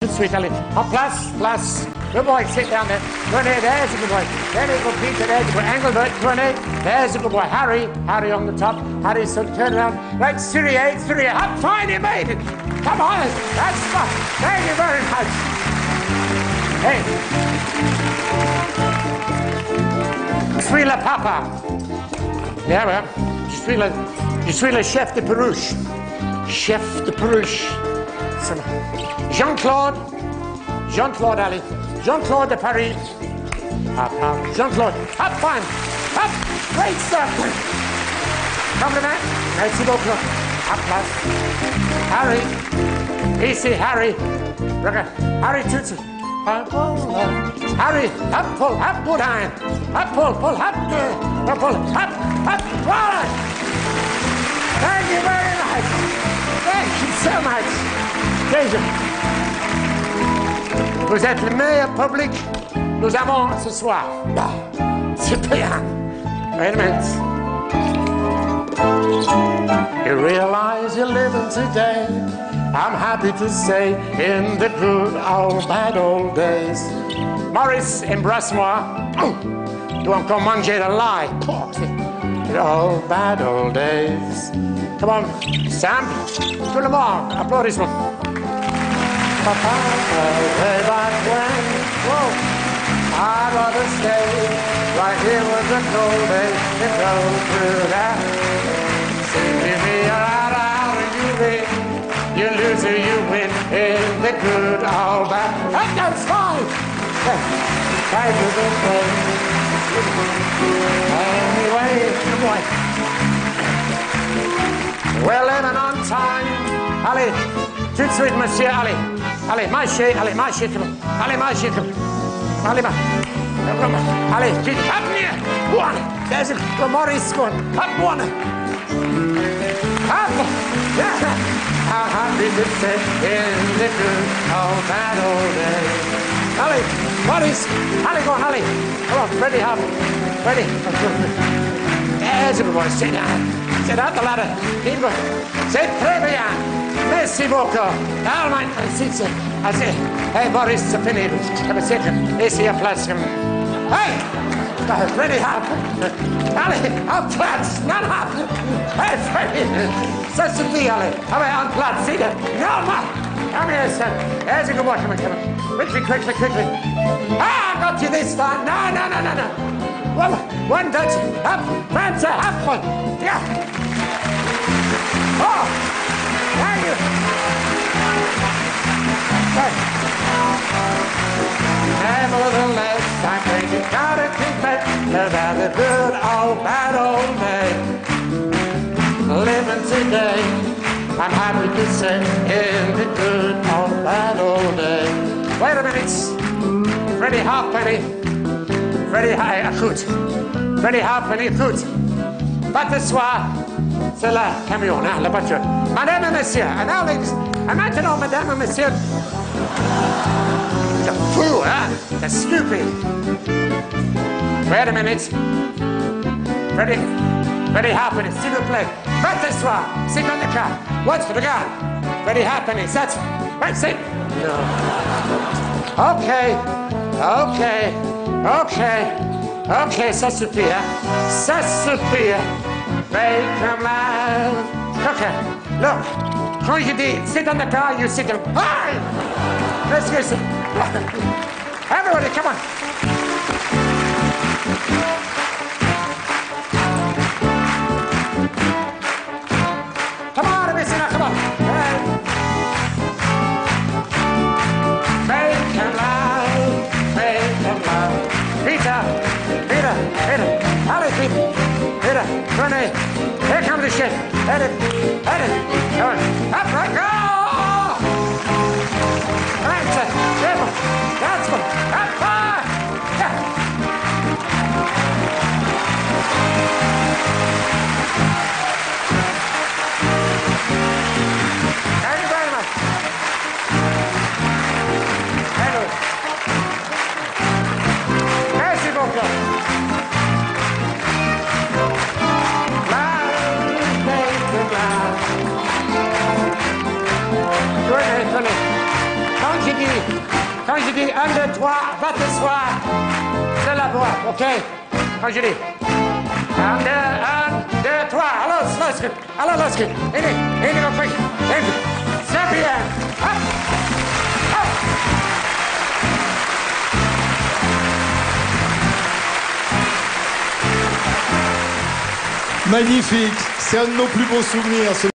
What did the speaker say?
Sweet Ali. Oh, plus. Good boy, sit down there. Renee, there's a good boy. There you go, Peter, there's a good boy. Engelbert, Renee, there's a good boy. Harry on the top. Harry, so turn around. Right, Syria, up, fine, you made it. Come on, that's fun. Thank you very much. Hey. Je suis le papa. Yeah, well, je suis le chef de Peruche. Chef de Peruche. Jean-Claude, allez. Jean-Claude de Paris. Up. Jean-Claude, up, fine. Up, great stuff. Compliment. Merci beaucoup. Up, plus. Harry. Easy, Harry. Harry Tutsi. Harry, up, pull, up, good iron. Up, pull, up, pull, up, voilà. Thank you very much. Thank you so much. Déjà. Vous êtes le meilleur public nous avons ce soir. C'est bien. Wait a minute. You realize you're living today. I'm happy to say in the good old bad old days. Maurice, embrasse-moi. Tu dois encore manger de l'ail. The old bad old days. Come on, Sam. Tout le monde, applaudissements. Papa, way back when, whoa, I'd rather stay right here with the cold days and go through that. Sing to me, out, and you win. You lose or you win in the good old bad. That's fine. Time to the play. Anyway, good boy. We're living on time. Allez, tout de suite, monsieur, allez. Allez, marchez, allez, marchez, allez, marchez, allez, allez, vite, up near, one, there's a Maurice going, up one, up, yeah, how happy to say in the good old bad old days. Allez, Maurice, allez, go on, allez, come on, ready, up, ready, there's a good boy, sit down, sit out the ladder, keep going, c'est très bien. Merci beaucoup. Allemagne, c'est hey, Boris, c'est fini. Ici, à place. Hey! Ready, hop. Allez, en place. Non, hop. Hey, Freddy. Ça suffit, allez. Allez, en place. See that? No, man. Come here, son. There's a good one. Come on. Quickly. Ah, I got you this time. No. One touch. Up. Fancy. Up. Yeah. Oh. Thank you. Nevertheless, I think you gotta confess about the good old bad old day. Living today, I'm happy to say in the good old bad old day. Wait a minute. Freddie Halfpenny. Freddie Halfpenny, écoute. Pas de soir. C'est le camion, hein, la voiture. Madame et monsieur, maintenant, madame et monsieur, the fool, huh? The stupid. Wait a minute. Ready happening, s'il vous plaît. Pas de soir, sit on the car. Watch for the gun. Ready happening, that's right, sit. No. Okay, ça suffit, hein? Ça suffit. Make them laugh. Okay, look. Quand je dis sit on the car, you sit on. Hi! Let's go. Everybody, come on. Come on, Missina, come on. Hey. Make them laugh. Peter. Allez, Peter, René, here comes the ship. Head it. Come on. Up, right, go! That's it. That's one. Up, five. Yeah. Thank you very much. Thank you. Merci beaucoup. Quand je dis 1, 2, 3, va t'asseoir. C'est la boîte, ok? Quand je dis 1, 2, 3. Alors, slow script. Alors, low script. In, go quick. In. C'est bien. Hop. Hop. Magnifique, c'est un de nos plus beaux souvenirs.